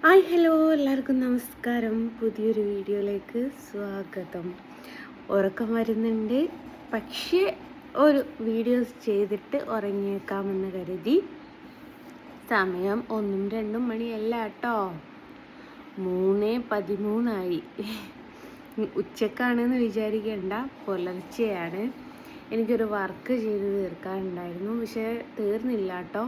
Hi hello എല്ലാവർക്കും നമസ്കാരം. പുതിയൊരു വീഡിയോയിലേക്ക് സ്വാഗതം. ഉറക്കം വരുന്നുണ്ട്, പക്ഷേ ഒരു വീഡിയോസ് ചെയ്തിട്ട് ഉറങ്ങിയേക്കാമെന്ന് കരുതി. സമയം 1-2 മണിയല്ല കേട്ടോ, 3:13 ഉച്ചക്കാണെന്ന് വിചാരിക്കേണ്ട, പുലർച്ചെയാണ്. എനിക്കൊരു വർക്ക് ചെയ്ത് തീർക്കാനുണ്ടായിരുന്നു, പക്ഷേ തീർന്നില്ല കേട്ടോ.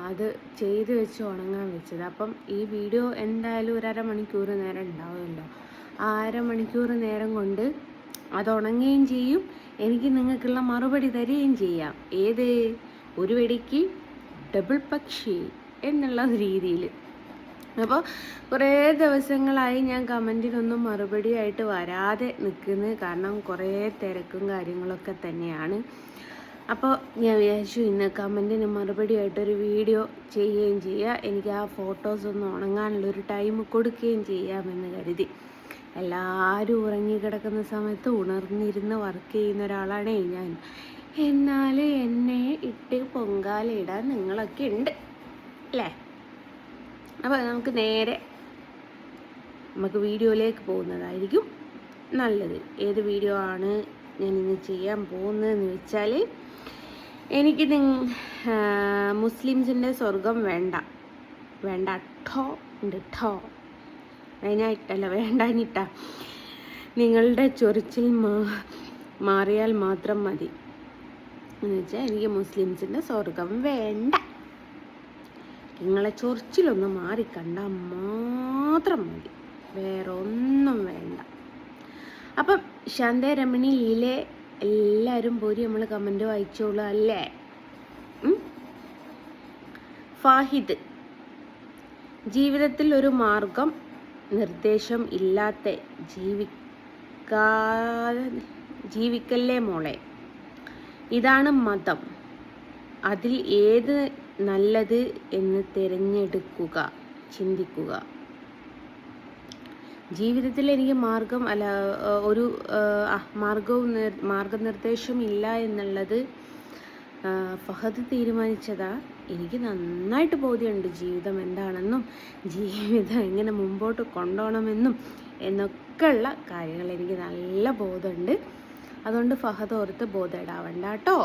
അത് ചെയ്ത് വെച്ച് ഉണങ്ങാൻ വെച്ചത്. അപ്പം ഈ വീഡിയോ എന്തായാലും ഒരു അരമണിക്കൂർ നേരം ഉണ്ടാവുമല്ലോ. ആ അരമണിക്കൂർ നേരം കൊണ്ട് അത് ഉണങ്ങുകയും ചെയ്യും, എനിക്ക് നിങ്ങൾക്കുള്ള മറുപടി തരികയും ചെയ്യാം. ഏത് ഒരു വെടിക്ക് ഡബിൾ പക്ഷി എന്നുള്ള രീതിയിൽ. അപ്പോൾ കുറേ ദിവസങ്ങളായി ഞാൻ കമൻറ്റിനൊന്നും മറുപടിയായിട്ട് വരാതെ നിൽക്കുന്നത്, കാരണം കുറേ തിരക്കും കാര്യങ്ങളൊക്കെ തന്നെയാണ്. അപ്പോൾ ഞാൻ വിചാരിച്ചു ഇന്ന് കമൻറ്റിന് മറുപടിയായിട്ടൊരു വീഡിയോ ചെയ്യുകയും ചെയ്യുക, എനിക്ക് ആ ഫോട്ടോസ് ഒന്ന് ഉണങ്ങാനുള്ളൊരു ടൈം കൊടുക്കുകയും ചെയ്യാമെന്ന് കരുതി. എല്ലാവരും ഉറങ്ങിക്കിടക്കുന്ന സമയത്ത് ഉണർന്നിരുന്ന് വർക്ക് ചെയ്യുന്ന ഒരാളാണേ ഞാൻ. എന്നാൽ എന്നെ ഇട്ട് പൊങ്കാലയിടാൻ നിങ്ങളൊക്കെ ഉണ്ട് അല്ലേ? അപ്പോൾ നമുക്ക് വീഡിയോയിലേക്ക് പോകുന്നതായിരിക്കും നല്ലത്. ഏത് വീഡിയോ ആണ് ഞാൻ ഇന്ന് ചെയ്യാൻ പോകുന്നതെന്ന് വെച്ചാൽ, എനിക്ക് മുസ്ലിംസിൻ്റെ സ്വർഗം വേണ്ട ഠോ ഉണ്ട് ഠോ അതിനായിട്ടല്ല, വേണ്ടാഞ്ഞിട്ടാ. നിങ്ങളുടെ ചൊറിച്ചിൽ മാറിയാൽ മാത്രം മതി എന്ന് വെച്ചാൽ, എനിക്ക് മുസ്ലിംസിൻ്റെ സ്വർഗം വേണ്ട. നിങ്ങളെ ചൊറിച്ചിലൊന്ന് മാറിക്കണ്ടാൽ മാത്രം മതി, വേറെ ഒന്നും വേണ്ട. അപ്പം ശാന്തരമണി ലീലെ എല്ലാവരും പോരി നമ്മൾ കമൻറ്റ് വായിച്ചോളൂ അല്ലേ? ഫാഹിദ്, ജീവിതത്തിൽ ഒരു മാർഗം നിർദ്ദേശം ഇല്ലാത്ത ജീവിക്കല്ലേ മോളെ. ഇതാണ് മതം, അതിൽ ഏത് നല്ലത് എന്ന് തിരഞ്ഞെടുക്കുക, ചിന്തിക്കുക. ജീവിതത്തിൽ എനിക്ക് മാർഗനിർദ്ദേശം ഇല്ല എന്നുള്ളത് ഫഹദ് തീരുമാനിച്ചതാ. എനിക്ക് നന്നായിട്ട് ബോധ്യമുണ്ട് ജീവിതം എന്താണെന്നും ജീവിതം എങ്ങനെ മുമ്പോട്ട് കൊണ്ടുപോകണമെന്നും എന്നൊക്കെയുള്ള കാര്യങ്ങൾ എനിക്ക് നല്ല ബോധമുണ്ട്. അതുകൊണ്ട് ഫഹദ് ഓർത്ത് ബോധേടാവണ്ട കേട്ടോ.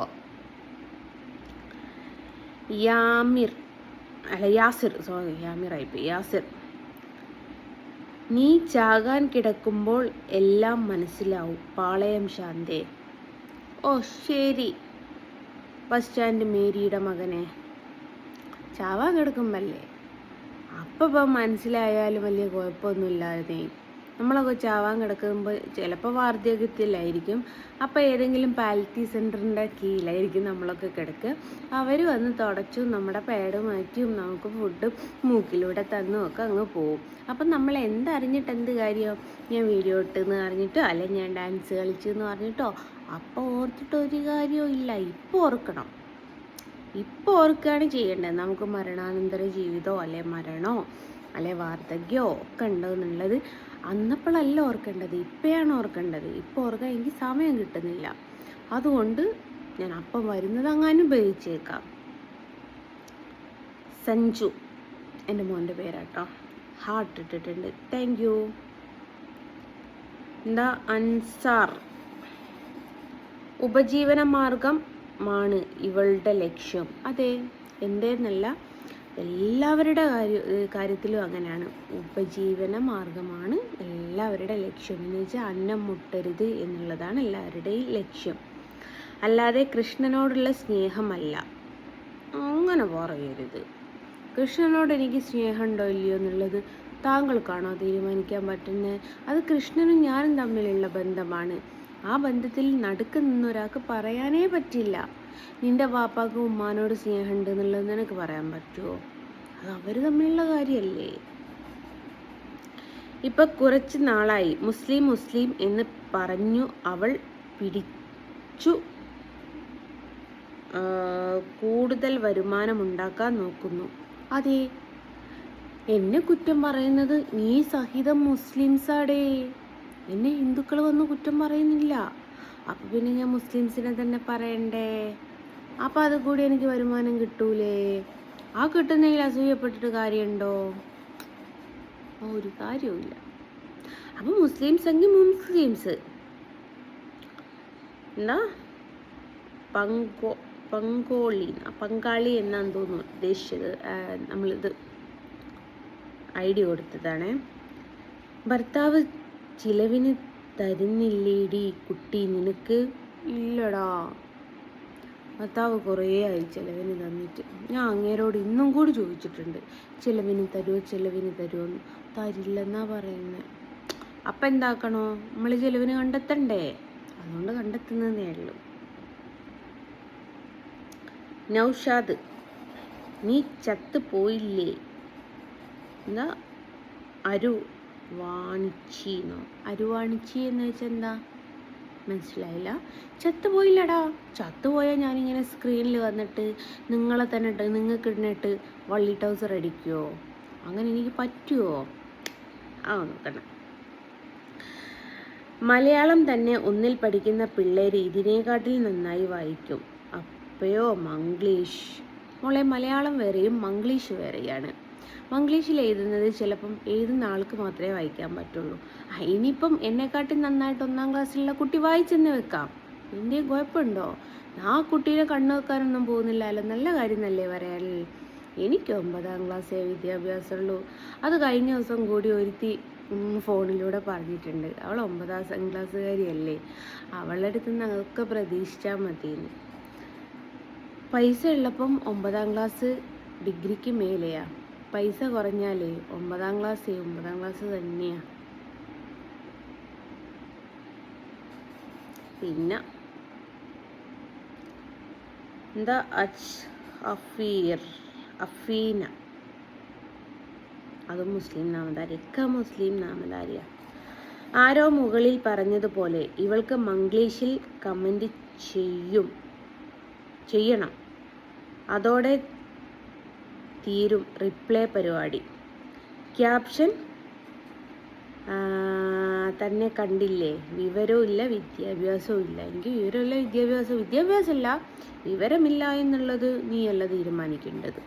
യാസിർ, നീ ചാകാൻ കിടക്കുമ്പോൾ എല്ലാം മനസ്സിലാവും. പാളയം ശാന്തേ. ഓ ശരി, ബസ് സ്റ്റാൻഡ് മേരിയുടെ മകനെ. ചാവാൻ കിടക്കുമ്പല്ലേ, അപ്പം മനസ്സിലായാലും വലിയ കുഴപ്പമൊന്നുമില്ലാതെ. നമ്മളൊക്കെ ചാവാൻ കിടക്കുമ്പോൾ ചിലപ്പോൾ വാർദ്ധക്യത്തിലായിരിക്കും, അപ്പോൾ ഏതെങ്കിലും പാലിറ്റി സെൻറ്ററിൻ്റെ കീഴിലായിരിക്കും നമ്മളൊക്കെ കിടക്കുക. അവർ വന്ന് തുടച്ചും നമ്മുടെ പാഡ് മാറ്റിയും നമുക്ക് ഫുഡും മൂക്കിലൂടെ തന്നും ഒക്കെ അങ്ങ് പോവും. അപ്പം നമ്മൾ എന്തറിഞ്ഞിട്ട് എന്ത് കാര്യം? ഞാൻ വീഡിയോ ഇട്ടെന്ന് അറിഞ്ഞിട്ടോ അല്ലെങ്കിൽ ഞാൻ ഡാൻസ് കളിച്ചെന്ന് പറഞ്ഞിട്ടോ അപ്പോൾ ഓർത്തിട്ടൊരു കാര്യവും ഇല്ല. ഇപ്പോൾ ഓർക്കണം, ഇപ്പോൾ ഓർക്കുകയാണ് ചെയ്യേണ്ടത്. നമുക്ക് മരണാനന്തര ജീവിതമോ അല്ലെ മരണമോ അല്ലെ വാർദ്ധക്യമോ ഒക്കെ ഉണ്ടോ എന്നുള്ളത് അന്നപ്പോഴല്ല ഓർക്കേണ്ടത്, ഇപ്പോഴാണ് ഓർക്കേണ്ടത്. ഇപ്പോൾ ഓർക്കാൻ എനിക്ക് സമയം കിട്ടുന്നില്ല, അതുകൊണ്ട് ഞാൻ അപ്പം വരുന്നത് അങ്ങനെ ഉപയോഗിച്ചേക്കാം. സഞ്ജു എൻ്റെ മോൻ്റെ പേരാട്ടോ, ഹാർട്ട് ഇട്ടിട്ടുണ്ട്, താങ്ക് യു. എന്താ അൻസാർ, ഉപജീവന മാർഗമാണ് ഇവളുടെ ലക്ഷ്യം. അതെ, എൻ്റെന്നല്ല, എല്ലാവരുടെ കാര്യത്തിലും അങ്ങനെയാണ്. ഉപജീവന മാർഗമാണ് എല്ലാവരുടെ ലക്ഷ്യം. എന്ന് വെച്ചാൽ അന്നം മുട്ടരുത് എന്നുള്ളതാണ് എല്ലാവരുടെയും ലക്ഷ്യം, അല്ലാതെ കൃഷ്ണനോടുള്ള സ്നേഹമല്ല. അങ്ങനെ പറയരുത്. കൃഷ്ണനോട് എനിക്ക് സ്നേഹമുണ്ടോ ഇല്ലയോ എന്നുള്ളത് താങ്കൾക്കാണോ തീരുമാനിക്കാൻ പറ്റുന്നത്? അത് കൃഷ്ണനും ഞാനും തമ്മിലുള്ള ബന്ധമാണ്. ആ ബന്ധത്തിൽ നടുക്ക് നിന്നൊരാൾക്ക് പറയാനേ പറ്റില്ല നിന്റെ പാപ്പാക്കും ഉമ്മാനോട് സ്നേഹമുണ്ട് എന്നുള്ളത് നിനക്ക് പറയാൻ പറ്റുമോ? അത് അവർ തമ്മിലുള്ള കാര്യമല്ലേ. ഇപ്പം കുറച്ച് നാളായി മുസ്ലിം എന്ന് പറഞ്ഞു അവൾ പിടിച്ചു കൂടുതൽ വരുമാനമുണ്ടാക്കാൻ നോക്കുന്നു. അതെ, എന്നെ കുറ്റം പറയുന്നത് നീ സഹിതം മുസ്ലിംസാടേ, എന്നെ ഹിന്ദുക്കൾ വന്ന് കുറ്റം പറയുന്നില്ല. അപ്പം പിന്നെ ഞാൻ മുസ്ലിംസിനെ തന്നെ പറയണ്ടേ? അപ്പം അത് കൂടി എനിക്ക് വരുമാനം കിട്ടൂലേ? ആ കിട്ടുന്നതിൽ അസൂയപ്പെട്ടിട്ട് കാര്യമുണ്ടോ? ഒരു കാര്യവുമില്ല. അപ്പം മുസ്ലിംസ് എങ്കിൽ മുസ്ലിംസ് എന്താ പങ്കാളി എന്നാന്ന് തോന്നുന്നു ഉദ്ദേശിച്ചത്. നമ്മളിത് ഐഡിയ കൊടുത്തതാണ്. ഭർത്താവ് ചിലവിന് തരുന്നില്ലേടി കുട്ടി നിനക്ക്? ഇല്ലടാ, ഭർത്താവ് കുറേ ആയി ചിലവിന് തന്നിട്ട്. ഞാൻ അങ്ങേരോട് ഇന്നും കൂടി ചോദിച്ചിട്ടുണ്ട്, ചിലവിന് തരുമോ. തരില്ലെന്നാ പറയുന്നത്. അപ്പം എന്താക്കണോ? നമ്മൾ ചിലവിന് കണ്ടെത്തണ്ടേ? അതുകൊണ്ട് കണ്ടെത്തുന്നതേ ഉള്ളൂ. നൗഷാദ്, നീ ചത്ത് പോയില്ലേ? എന്താ അരുവാണിച്ചി എന്ന് വെച്ചാൽ എന്താ മനസ്സിലായില്ല. ചത്തുപോയില്ലടാ. ചത്തുപോയാൽ ഞാനിങ്ങനെ സ്ക്രീനിൽ വന്നിട്ട് നിങ്ങളെ തന്നെ നിങ്ങൾക്ക് ഇടണിട്ട് വള്ളി ടൗസർ അടിക്കുമോ? അങ്ങനെ എനിക്ക് പറ്റുമോ? നോക്കണം. മലയാളം തന്നെ ഒന്നിൽ പഠിക്കുന്ന പിള്ളേർ ഇതിനെക്കാട്ടിൽ നന്നായി വായിക്കും. അപ്പയോ മംഗ്ലീഷ്. മോളെ, മലയാളം വേറെയും മംഗ്ലീഷ് വേറെയാണ്. മംഗ്ലീഷിൽ എഴുതുന്നത് ചിലപ്പം എഴുതുന്ന ആൾക്ക് മാത്രമേ വായിക്കാൻ പറ്റുള്ളൂ. ഇനിയിപ്പം എന്നെക്കാട്ടി നന്നായിട്ട് 1-ാം ക്ലാസ്സിലുള്ള കുട്ടി വായിച്ചെന്ന് വെക്കാം, എന്റെയും കുഴപ്പമുണ്ടോ? ആ കുട്ടീനെ കണ്ണു വെക്കാനൊന്നും പോകുന്നില്ലല്ലോ. നല്ല കാര്യം എന്നല്ലേ പറയാൻ. എനിക്ക് 9-ാം ക്ലാസ്സേ വിദ്യാഭ്യാസമുള്ളൂ. അത് കഴിഞ്ഞ ദിവസം കൂടി ഒരുത്തി ഫോണിലൂടെ പറഞ്ഞിട്ടുണ്ട്, അവൾ 9-ാം ക്ലാസ്സുകാരിയല്ലേ, അവളുടെ അടുത്ത് നിന്ന് അതൊക്കെ പ്രതീക്ഷിച്ചാൽ മതിയെന്ന്. പൈസ ഉള്ളപ്പം 9-ാം ക്ലാസ് ഡിഗ്രിക്ക് മേലെയാ. പൈസ കുറഞ്ഞാലേ 9-ാം ക്ലാസ് തന്നെയാ. പിന്നെ എന്താ അഫീന, അത് മുസ്ലിം നാമധാരി. മുസ്ലിം നാമധാരിയാ. ആരോ മുകളിൽ പറഞ്ഞതുപോലെ ഇവൾക്ക് മംഗ്ലീഷിൽ കമന്റ് ചെയ്യണം. അതോടെ തീരും റിപ്ലൈ പരിപാടി. ക്യാപ്ഷൻ തന്നെ കണ്ടില്ലേ, വിവരവും ഇല്ല വിദ്യാഭ്യാസവും ഇല്ല. എനിക്ക് വിവരമില്ല വിദ്യാഭ്യാസമില്ല, വിവരമില്ല എന്നുള്ളത് നീയല്ല തീരുമാനിക്കേണ്ടത്.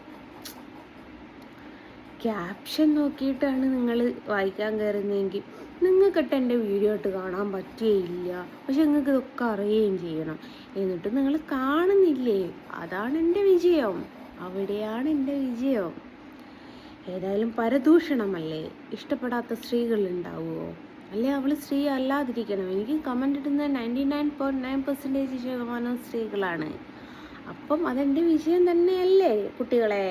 ക്യാപ്ഷൻ നോക്കിയിട്ടാണ് നിങ്ങൾ വായിക്കാൻ കയറുന്നതെങ്കിൽ നിങ്ങൾക്കിട്ട് എൻ്റെ വീഡിയോ ഇട്ട് കാണാൻ പറ്റുകയില്ല. പക്ഷെ നിങ്ങൾക്ക് ഇതൊക്കെ അറിയുകയും ചെയ്യണം. എന്നിട്ട് നിങ്ങൾ കാണുന്നില്ലേ, അതാണ് എൻ്റെ വിജയം. അവിടെയാണ് എൻ്റെ വിജയം. ഏതായാലും പരദൂഷണമല്ലേ, ഇഷ്ടപ്പെടാത്ത സ്ത്രീകൾ ഉണ്ടാവുമോ? അല്ലെ അവൾ സ്ത്രീ അല്ലാതിരിക്കണം. എനിക്ക് കമൻ്റ് ഇടുന്ന 99.9% സ്ത്രീകളാണ്. അപ്പം അതെൻ്റെ വിജയം തന്നെയല്ലേ കുട്ടികളെ?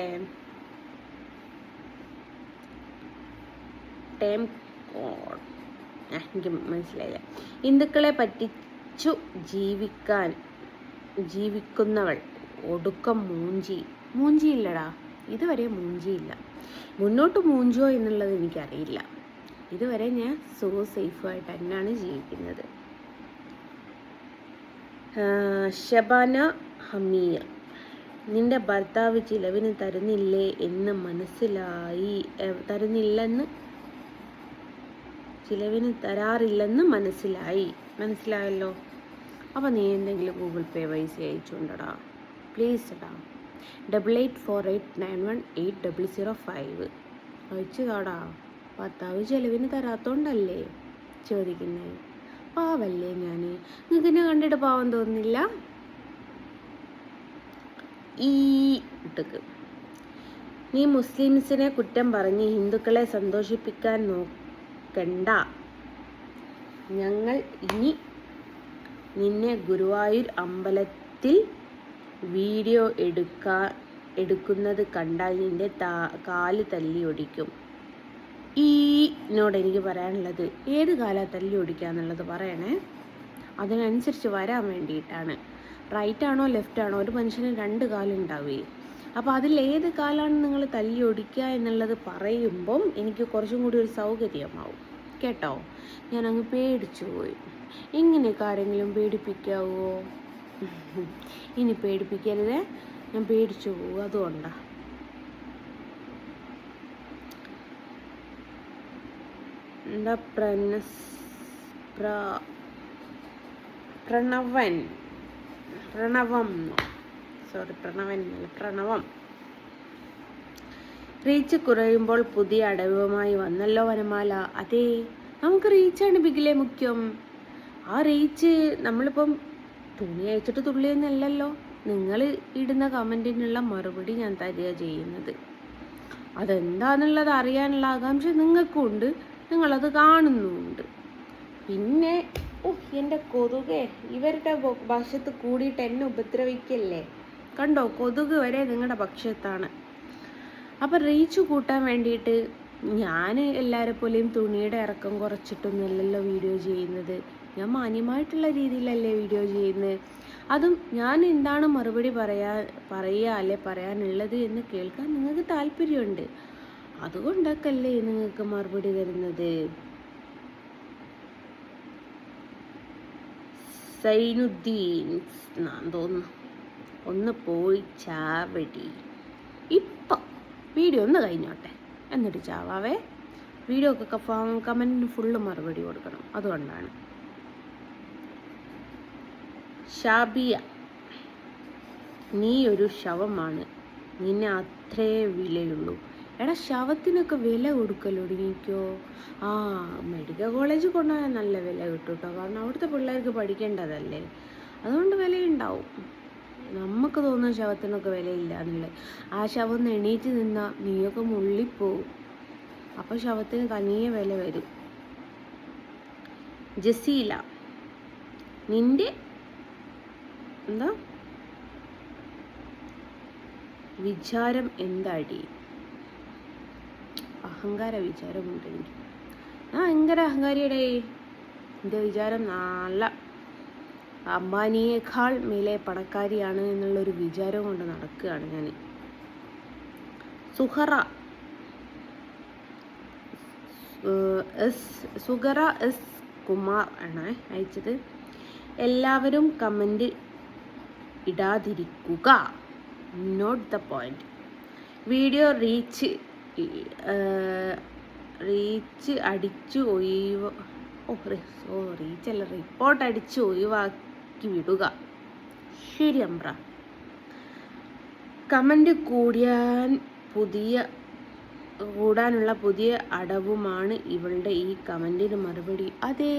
എനിക്ക് മനസ്സിലായില്ല. ഹിന്ദുക്കളെ പറ്റിച്ചു ജീവിക്കുന്നവൾ ഒടുക്കം മൂഞ്ചിയില്ലടാ. ഇതുവരെ മൂഞ്ചിയില്ല. മുന്നോട്ട് മൂഞ്ചോ എന്നുള്ളത് എനിക്കറിയില്ല. ഇതുവരെ ഞാൻ സേഫായിട്ട് തന്നെയാണ് ജീവിക്കുന്നത്. ഷബാന ഹമീർ, നിന്റെ ഭർത്താവ് ചിലവിന് തരാറില്ലെന്ന് മനസ്സിലായല്ലോ. അപ്പം നീ എന്തെങ്കിലും ഗൂഗിൾ പേ പൈസ അയച്ചുകൊണ്ടടാ, പ്ലീസ് എടാ. 8848918005 അയച്ചു കാടാ. ഭർത്താവ് ചിലവിന് തരാത്തോണ്ടല്ലേ ചോദിക്കുന്നത്. പാവല്ലേ ഞാൻ? നിങ്ങൾക്ക് എന്നെ കണ്ടിട്ട് പാവം തോന്നുന്നില്ല? നീ മുസ്ലിംസിനെ കുറ്റം പറഞ്ഞ് ഹിന്ദുക്കളെ സന്തോഷിപ്പിക്കാൻ നോക്കണ്ട. ഞങ്ങൾ ഇനി നിന്നെ ഗുരുവായൂർ അമ്പലത്തിൽ വീഡിയോ എടുക്കുന്നത് കണ്ടാൽ നിന്റെ കാല് തല്ലി ഒടിക്കും. എന്നോട് എനിക്ക് പറയാനുള്ളത്, ഏത് കാലാ തല്ലി ഒടിക്കാന്നുള്ളത് പറയണേ. അതിനനുസരിച്ച് വരാൻ വേണ്ടിയിട്ടാണ്. റൈറ്റ് ആണോ ലെഫ്റ്റ് ആണോ? ഒരു മനുഷ്യന് 2 കാലുണ്ടാവേ. അപ്പോൾ അതിലേത് കാലാണ് നിങ്ങൾ തല്ലി ഒടിക്കുക എന്നുള്ളത് പറയുമ്പം എനിക്ക് കുറച്ചും കൂടി ഒരു സൗകര്യമാവും കേട്ടോ. ഞാൻ അങ്ങ് പേടിച്ചു പോയി. ഇങ്ങനെയൊക്കെ ആരെങ്കിലും പേടിപ്പിക്കാവോ? ഇനി പേടിപ്പിക്കരുതേ, ഞാൻ പേടിച്ചു പോകും. അതുകൊണ്ടാണ്. എന്താ പ്രണവം. റീച്ച് കുറയുമ്പോൾ പുതിയ അടവുമായി വന്നല്ലോ വനമാല. അതെ, നമുക്ക് റീച്ചാണ് ബിഗിലെ മുഖ്യം. ആ റീച്ച് നമ്മളിപ്പം തുണി അയച്ചിട്ട് തുള്ളിയൊന്നല്ലല്ലോ, നിങ്ങൾ ഇടുന്ന കമൻറ്റിനുള്ള മറുപടി ഞാൻ തരിക ചെയ്യുന്നത്. അതെന്താണെന്നുള്ളത് അറിയാനുള്ള ആകാംക്ഷ നിങ്ങൾക്കും ഉണ്ട്, നിങ്ങളത് കാണുന്നുമുണ്ട്. പിന്നെ എൻ്റെ കൊതുകെ ഇവരുടെ പക്ഷത്ത് കൂടിയിട്ട് എന്നെ ഉപദ്രവിക്കല്ലേ. കണ്ടോ, കൊതുക് വരെ നിങ്ങളുടെ പക്ഷത്താണ്. അപ്പം റീച്ച് കൂട്ടാൻ വേണ്ടിയിട്ട് ഞാൻ എല്ലാവരെ പോലെയും തുണിയുടെ ഇറക്കം കുറച്ചിട്ടൊന്നുമല്ലല്ലോ വീഡിയോ ചെയ്യുന്നത്. ഞാൻ മാന്യമായിട്ടുള്ള രീതിയിലല്ലേ വീഡിയോ ചെയ്യുന്നത്. അതും ഞാൻ എന്താണ് മറുപടി പറയുക അല്ലെ പറയാനുള്ളത് എന്ന് കേൾക്കാൻ നിങ്ങൾക്ക് താല്പര്യമുണ്ട്. അതുകൊണ്ടൊക്കെയല്ലേ നിങ്ങൾക്ക് മറുപടി തരുന്നത്. സൈനുദ്ദീൻ തോന്നുന്നു, ഒന്ന് പോയി ചാവടി. ഇപ്പം വീഡിയോ ഒന്ന് കഴിഞ്ഞോട്ടെ എന്നിട്ട് ചാവാവേ. വീഡിയോ ഒക്കെ കമൻറ്റിന് ഫുള്ള് മറുപടി കൊടുക്കണം, അതുകൊണ്ടാണ്. ഷാബിയ, നീ ഒരു ശവമാണ്, നിന്നെ അത്രേ വിലയുള്ളൂ. എടാ, ശവത്തിനൊക്കെ വില കൊടുക്കല്ലോ നീക്കോ. മെഡിക്കൽ കോളേജിൽ കൊണ്ടുപോയാൽ നല്ല വില കിട്ടും കേട്ടോ, കാരണം അവിടുത്തെ പിള്ളേർക്ക് പഠിക്കേണ്ടതല്ലേ, അതുകൊണ്ട് വിലയുണ്ടാവും. നമുക്ക് തോന്നുന്ന ശവത്തിനൊക്കെ വിലയില്ല എന്നുള്ളത്. ആ ശവം ഒന്ന് എണീറ്റ് നിന്നാൽ നീയൊക്കെ മുള്ളിപ്പോവും. അപ്പോൾ ശവത്തിന് തനിയെ വില വരും. ജസീല, നിന്റെ എന്താ വിചാരം എന്താടി? അഹങ്കാര വിചാരമുണ്ട് എനിക്ക്. ഭയങ്കര അഹങ്കാരിയുടെ. എൻ്റെ വിചാരം നല്ല അംബാനിയേക്കാൾ മേലെ പണക്കാരിയാണ് എന്നുള്ളൊരു വിചാരം കൊണ്ട് നടക്കുകയാണ് ഞാൻ. സുഗറ എസ് കുമാർ ആണ് അയച്ചത്. എല്ലാവരും കമൻറ്റ് ഇടാതിരിക്കുക, note the point. Video reach അടിച്ചു റിപ്പോർട്ട് അടിച്ച് ഒഴിവാക്കി വിടുക. ശരി അമ്പ്ര. കമൻറ്റ് കൂടാനുള്ള പുതിയ അടവുമാണ് ഇവളുടെ ഈ കമൻറ്റിന് മറുപടി. അതെ,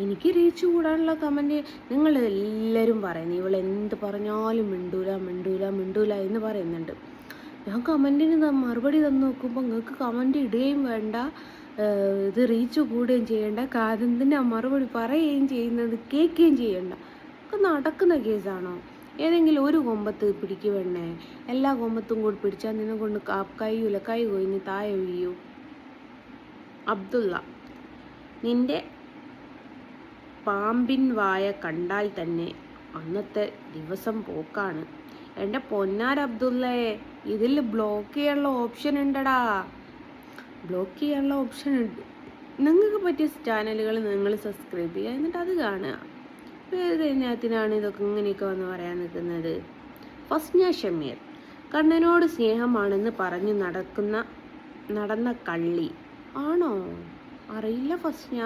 എനിക്ക് റീച്ച് കൂടാനുള്ള കമൻറ്റ് നിങ്ങൾ എല്ലാവരും പറയുന്നു. ഇവൾ എന്ത് പറഞ്ഞാലും മിണ്ടൂല എന്ന് പറയുന്നുണ്ട്. ഞാൻ കമൻറ്റിന് മറുപടി തന്നു നോക്കുമ്പോൾ നിങ്ങൾക്ക് കമൻറ്റ് ഇടുകയും വേണ്ട, ഇത് റീച്ച് കൂടുകയും ചെയ്യേണ്ട, കാതെന്തിനാ മറുപടി പറയുകയും ചെയ്യുന്നത്, കേൾക്കുകയും ചെയ്യണ്ട. ഒക്കെ നടക്കുന്ന കേസാണോ? ഏതെങ്കിലും ഒരു കൊമ്പത്ത് പിടിക്കുവേണ്ടേ? എല്ലാ കൊമ്പത്തും കൂടി പിടിച്ചാൽ നിന്നെ കൊണ്ട് കഴിയൂല, കൈ കൊയിഞ്ഞ് താഴെ വീഴൂ. അബ്ദുള്ള, നിന്റെ പാമ്പിൻ വായ കണ്ടാൽ തന്നെ അന്നത്തെ ദിവസം പോക്കാണ്. എൻ്റെ പൊന്നാർ അബ്ദുള്ളേ, ഇതിൽ ബ്ലോക്ക് ചെയ്യാനുള്ള ഓപ്ഷൻ ഉണ്ടടാ. ബ്ലോക്ക് ചെയ്യാനുള്ള ഓപ്ഷൻ ഉണ്ട്. നിങ്ങൾക്ക് പറ്റിയ ചാനലുകൾ നിങ്ങൾ സബ്സ്ക്രൈബ് ചെയ്യുക, എന്നിട്ട് അത് കാണുക. ഇതിനകത്തിനാണ് ഇതൊക്കെ ഇങ്ങനെയൊക്കെ വന്ന് പറയാൻ നിൽക്കുന്നത്. ഫസ്ന ഷമീർ, കണ്ണനോട് സ്നേഹമാണെന്ന് പറഞ്ഞ് നടന്ന കള്ളി ആണോ? അറിയില്ല ഫസ്ന.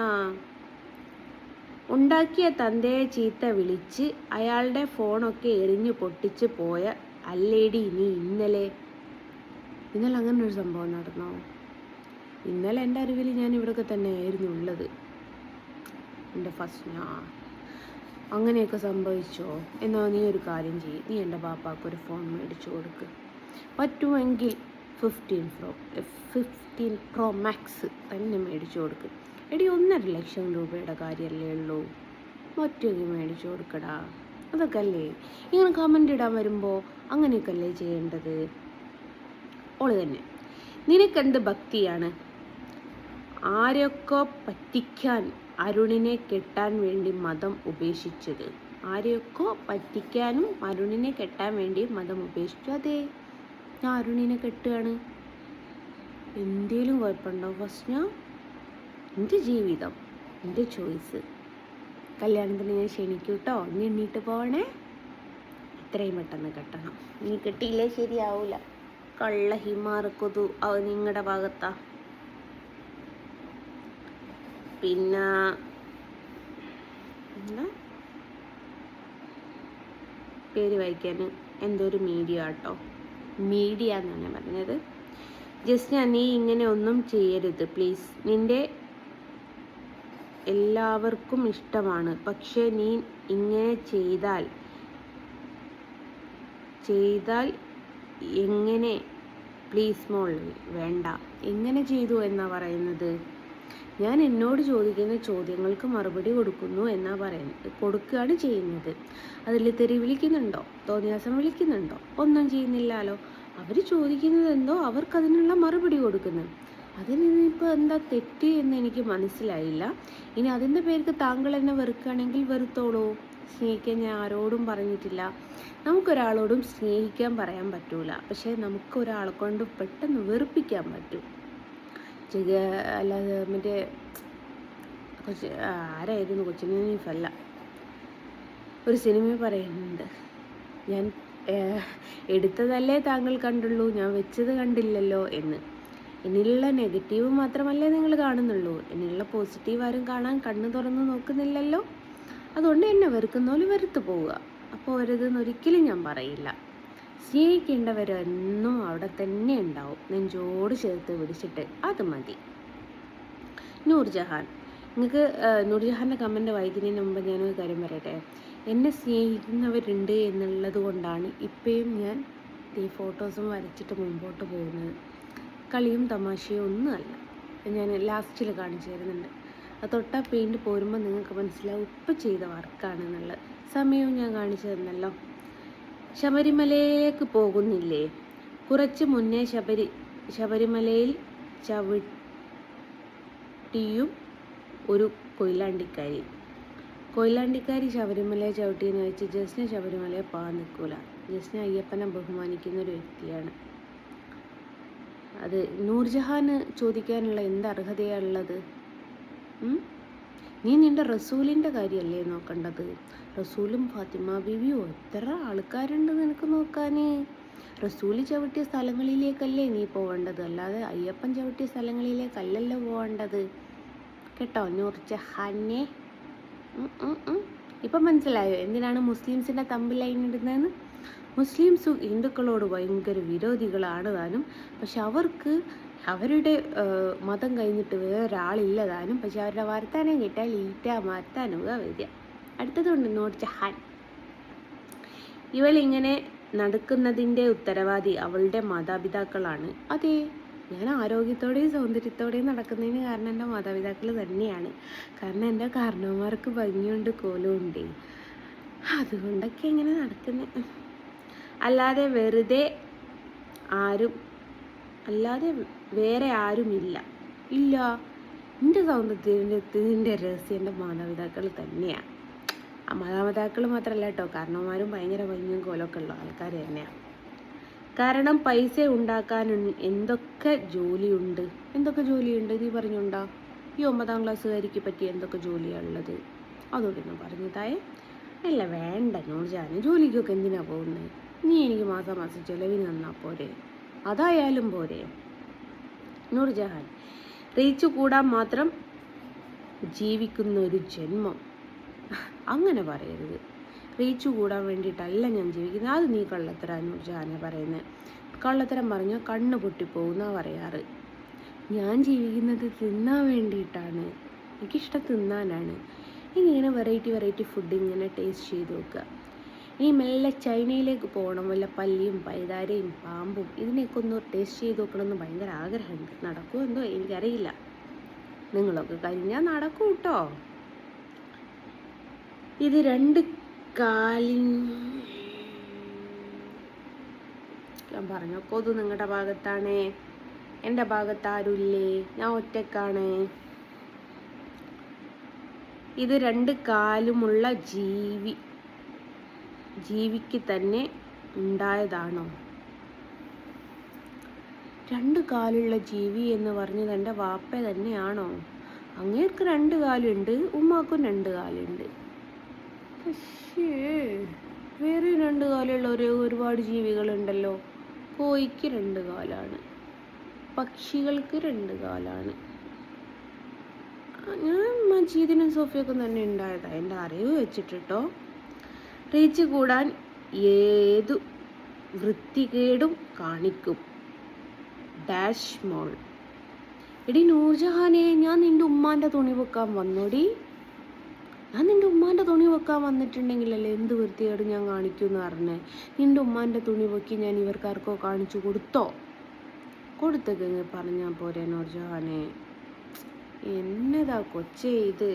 ഉണ്ടാക്കിയ തന്തയെ ചീത്ത വിളിച്ച് അയാളുടെ ഫോണൊക്കെ എറിഞ്ഞു പൊട്ടിച്ച് പോയ അല്ലേടി നീ ഇന്നലെ അങ്ങനെ ഒരു സംഭവം നടന്നോ? ഇന്നലെ എൻ്റെ അറിവിൽ ഞാൻ ഇവിടെയൊക്കെ തന്നെ ആയിരുന്നു ഉള്ളത്. എൻ്റെ ഫസ്ന, അങ്ങനെയൊക്കെ സംഭവിച്ചോ? എന്നാൽ നീ ഒരു കാര്യം ചെയ്യും, നീ എൻ്റെ പാപ്പാക്കൊരു ഫോൺ മേടിച്ചു കൊടുക്ക്. പറ്റുമെങ്കിൽ 15 Pro Max തന്നെ മേടിച്ചു കൊടുക്ക്. എടി, 1.5 ലക്ഷം രൂപയുടെ കാര്യമല്ലേ ഉള്ളൂ, മറ്റൊക്കെ മേടിച്ചു കൊടുക്കടാ. അതൊക്കെ അല്ലേ ഇങ്ങനെ കമൻ്റ് ഇടാൻ വരുമ്പോൾ അങ്ങനെയൊക്കെ അല്ലേ ചെയ്യേണ്ടത്. ഓള് തന്നെ, നിനക്കെന്ത് ഭക്തിയാണ് ആരെയൊക്കെ പറ്റിക്കാൻ അരുണിനെ കെട്ടാൻ വേണ്ടി മതം ഉപേക്ഷിച്ചത്? ആരെയൊക്കെ പറ്റിക്കാനും അരുണിനെ കെട്ടാൻ വേണ്ടി മതം ഉപേക്ഷിച്ചു. അതെ, ഞാൻ അരുണിനെ കെട്ടുകയാണ്. എന്തേലും കുഴപ്പമുണ്ടോ ഫസ്റ്റ്? എൻ്റെ ജീവിതം, എൻ്റെ ചോയ്സ്. കല്യാണത്തിന് ഞാൻ ക്ഷണിക്കും കേട്ടോ. നീ എണ്ണീട്ട് പോകണേ, എത്രയും പെട്ടെന്ന് കെട്ടണം. നീ കെട്ടിയില്ലേ ശരിയാവൂല. കള്ള ഹിമാർക്കൊതു നിങ്ങളുടെ ഭാഗത്താ. പിന്നെ എന്താ പേര് വായിക്കാൻ എന്തോ ഒരു മീഡിയ കേട്ടോ. മീഡിയ എന്നാണ് പറഞ്ഞത്. ജസ്ന, നീ ഇങ്ങനെ ഒന്നും ചെയ്യരുത് പ്ലീസ്. നിന്റെ എല്ലാവർക്കും ഇഷ്ടമാണ്, പക്ഷെ നീ ഇങ്ങനെ ചെയ്താൽ എങ്ങനെ? പ്ലീസ് മോൾ, വേണ്ട. എങ്ങനെ ചെയ്തു എന്നാ പറയുന്നത്? ഞാൻ എന്നോട് ചോദിക്കുന്ന ചോദ്യങ്ങൾക്ക് മറുപടി കൊടുക്കുന്നു എന്നാ കൊടുക്കുകയാണ് ചെയ്യുന്നത്. അതിൽ തെറി വിളിക്കുന്നുണ്ടോ, തോന്നിയാസം വിളിക്കുന്നുണ്ടോ? ഒന്നും ചെയ്യുന്നില്ലല്ലോ. അവർ ചോദിക്കുന്നത് എന്തോ അവർക്കതിനുള്ള മറുപടി കൊടുക്കുന്നു. അതിനിപ്പോൾ എന്താ തെറ്റ് എന്ന് എനിക്ക് മനസ്സിലായില്ല. ഇനി അതിൻ്റെ പേർക്ക് താങ്കൾ എന്നെ വെറുക്കുകയാണെങ്കിൽ വെറുത്തോളൂ. സ്നേഹിക്കാൻ ഞാൻ ആരോടും പറഞ്ഞിട്ടില്ല. നമുക്കൊരാളോടും സ്നേഹിക്കാൻ പറയാൻ പറ്റൂല, പക്ഷേ നമുക്കൊരാളെ കൊണ്ട് പെട്ടെന്ന് വെറുപ്പിക്കാൻ പറ്റും. അല്ലാതെ മറ്റേ ആരായിരുന്നു, കൊച്ചിനീഫല്ല, ഒരു സിനിമ പറയുന്നുണ്ട്, ഞാൻ എടുത്തതല്ലേ താങ്കൾ കണ്ടുള്ളൂ, ഞാൻ വെച്ചത് കണ്ടില്ലല്ലോ എന്ന്. എന്നിലുള്ള നെഗറ്റീവ് മാത്രമല്ലേ നിങ്ങൾ കാണുന്നുള്ളൂ, എന്നിലുള്ള പോസിറ്റീവ് ആരും കാണാൻ കണ്ണ് തുറന്ന് നോക്കുന്നില്ലല്ലോ. അതുകൊണ്ട് എന്നെ വെറുക്കുന്നോല് വെറുത്ത് പോവുക. അപ്പോൾ ഒരിതെന്ന് ഒരിക്കലും ഞാൻ പറയില്ല. സ്നേഹിക്കേണ്ടവരെന്നും അവിടെ തന്നെ ഉണ്ടാവും, നെഞ്ചോട് ചേർത്ത് പിടിച്ചിട്ട്. അത് മതി. നൂർജഹാൻ, നിങ്ങൾക്ക് നൂർജഹാൻ്റെ കമൻറ്റ് വായിക്കുന്നതിന് മുമ്പ് ഞാനൊരു കാര്യം പറയട്ടെ. എന്നെ സ്നേഹിക്കുന്നവരുണ്ട് എന്നുള്ളത് കൊണ്ടാണ് ഇപ്പോഴും ഞാൻ ഈ ഫോട്ടോസും വരച്ചിട്ട് മുമ്പോട്ട് പോകുന്നത്. കളിയും തമാശയും ഒന്നുമല്ല. ഞാൻ ലാസ്റ്റിൽ കാണിച്ചു തരുന്നുണ്ട്. അത് തൊട്ടാ പെയിൻറ്റ് പോരുമ്പോൾ നിങ്ങൾക്ക് മനസ്സിലാവും ഇപ്പം ചെയ്ത വർക്കാണെന്നുള്ളത്. സമയവും ഞാൻ കാണിച്ചു തന്നല്ലോ. ശബരിമലയിലേക്ക് പോകുന്നില്ലേ? കുറച്ച് മുന്നേ ശബരിമലയിൽ ചവിട്ടിയും ഒരു കൊയിലാണ്ടിക്കാരി ശബരിമലയെ ചവിട്ടിയെന്ന് വെച്ച് ജസ്ന ശബരിമലയെ പോകാൻ നിൽക്കൂല. ജസ്ന അയ്യപ്പനെ ബഹുമാനിക്കുന്ന ഒരു വ്യക്തിയാണ്. അത് നൂർജഹാന് ചോദിക്കാനുള്ള എന്ത് അർഹതയാണുള്ളത്? നീ നിൻ്റെ റസൂലിൻ്റെ കാര്യമല്ലേ നോക്കേണ്ടത്? റസൂലും ഫാത്തിമ ബീവിയും എത്ര ആൾക്കാരുണ്ട് നിനക്ക് നോക്കാൻ. റസൂല് ചവിട്ടിയ സ്ഥലങ്ങളിലേക്കല്ലേ നീ പോവേണ്ടത്, അല്ലാതെ അയ്യപ്പൻ ചവിട്ടിയ സ്ഥലങ്ങളിലേക്കല്ലല്ലോ പോവേണ്ടത്. കേട്ടോ നൂർജഹാനെ? ഇപ്പം മനസ്സിലായോ എന്തിനാണ് മുസ്ലിംസിൻ്റെ തമ്പ് ലൈൻ ഇടുന്നതെന്ന്? മുസ്ലിംസ് ഹിന്ദുക്കളോട് ഭയങ്കര വിരോധികളാണ് താനും, പക്ഷെ അവർക്ക് അവരുടെ മതം കഴിഞ്ഞിട്ട് വേറൊരാളില്ല താനും. പക്ഷെ അവരുടെ വർത്താനം കേട്ടാൽ ഈറ്റ വർത്താനുക വരിക. അടുത്തതുണ്ട് നൂർജഹാൻ. ഇവളിങ്ങനെ നടക്കുന്നതിൻ്റെ ഉത്തരവാദി അവളുടെ മാതാപിതാക്കളാണ്. അതെ, ഞാൻ ആരോഗ്യത്തോടെയും സൗന്ദര്യത്തോടെയും നടക്കുന്നതിന് കാരണം എൻ്റെ മാതാപിതാക്കൾ തന്നെയാണ്. കാരണം എൻ്റെ കാരണവന്മാർക്ക് ഭംഗിയുണ്ട്, കോലമുണ്ട്, അതുകൊണ്ടൊക്കെ ഇങ്ങനെ നടക്കുന്നത്. അല്ലാതെ വേറെ ആരുമില്ല. എൻ്റെ സൗന്ദര്യത്തിൻ്റെ രഹസ്യം എൻ്റെ മാതാപിതാക്കൾ തന്നെയാണ്. ആ മാതാപിതാക്കൾ മാത്രമല്ല കേട്ടോ, കാരണവന്മാരും ഭയങ്കര ഭംഗിയും കോലമൊക്കെ ഉള്ള ആൾക്കാർ തന്നെയാണ്. കാരണം പൈസ ഉണ്ടാക്കാൻ എന്തൊക്കെ ജോലിയുണ്ട് നീ പറഞ്ഞുണ്ടാ? ഈ 9ാം ക്ലാസ്സുകാരിക്ക് പറ്റി എന്തൊക്കെ ജോലിയാണുള്ളത്? അതോടൊന്നും പറഞ്ഞതായേ അല്ല. വേണ്ട നൂർജഹാൻ, ജോലിക്കൊക്കെ എന്തിനാ പോകുന്നത്? നീ എനിക്ക് മാസം ചിലവിന് തന്നാൽ പോരെ, അതായാലും പോരെ. നൂർജഹാൻ, റീച്ച് കൂടാൻ മാത്രം ജീവിക്കുന്ന ഒരു ജന്മം, അങ്ങനെ പറയരുത്. റീച്ച് കൂടാൻ വേണ്ടിയിട്ടല്ല ഞാൻ ജീവിക്കുന്നത്. അത് നീ കള്ളത്തരം നൂർജഹാനെ പറയുന്നത്. കള്ളത്തരം പറഞ്ഞാൽ കണ്ണ് പൊട്ടിപ്പോകുന്നാണ് പറയാറ്. ഞാൻ ജീവിക്കുന്നത് തിന്നാൻ വേണ്ടിയിട്ടാണ്, എനിക്കിഷ്ടം തിന്നാനാണ്. ഇങ്ങനെ വെറൈറ്റി ഫുഡ് ഇങ്ങനെ ടേസ്റ്റ് ചെയ്ത് നോക്കുക. ഇനി മെല്ലെ ചൈനയിലേക്ക് പോകണം, വല്ല പല്ലിയും പൈതാരയും പാമ്പും ഇതിനെയൊക്കെ ഒന്ന് ടേസ്റ്റ് ചെയ്ത് നോക്കണമെന്ന് ഭയങ്കര ആഗ്രഹമുണ്ട്. നടക്കുമോ എന്തോ എനിക്കറിയില്ല. നിങ്ങളൊക്കെ കഴിഞ്ഞാൽ നടക്കും കേട്ടോ. ഇത് 2 കാലിൻ ഞാൻ പറഞ്ഞ കൊതു നിങ്ങളുടെ ഭാഗത്താണ്, എൻ്റെ ഭാഗത്ത് ആരുമില്ലേ, ഞാൻ ഒറ്റക്കാണ്. ഇത് 2 കാലുമുള്ള ജീവിക്ക് തന്നെ ഉണ്ടായതാണോ? 2 കാലുള്ള ജീവി എന്ന് പറഞ്ഞത് എൻ്റെ വാപ്പ തന്നെയാണോ? അങ്ങേർക്ക് 2 കാലുണ്ട്, ഉമ്മാക്കും 2 കാലുണ്ട്. പക്ഷേ വേറെ 2 കാലുള്ള ഒരുപാട് ജീവികളുണ്ടല്ലോ. കോഴിക്ക് 2 കാലാണ്, പക്ഷികൾക്ക് 2 കാലാണ്. ഞാൻ മജീദിനും സോഫിയൊക്കെ തന്നെ ഉണ്ടായതാണ് എൻ്റെ അറിവ് വെച്ചിട്ടോ. റീച്ച് കൂടാൻ വൃത്തികേടും കാണിക്കും. ഡാഷ് മോൾ. എടി നൂർജഹാനെ, ഞാൻ നിന്റെ ഉമ്മാൻ്റെ തുണി വെക്കാൻ വന്നോടി. ഞാൻ നിന്റെ ഉമ്മാൻ്റെ തുണി വെക്കാൻ വന്നിട്ടുണ്ടെങ്കിലല്ലേ എന്ത് വൃത്തികേട് ഞാൻ കാണിക്കുമെന്ന് പറഞ്ഞേ. നിന്റെ ഉമ്മാൻ്റെ തുണി വെക്കി ഞാൻ ഇവർക്കാർക്കോ കാണിച്ചു കൊടുത്തോ? കൊടുത്തൊക്കെ പറഞ്ഞാൽ പോരെ നൂർജഹാനെ. എന്നതാ കൊച്ചേ ഇത്?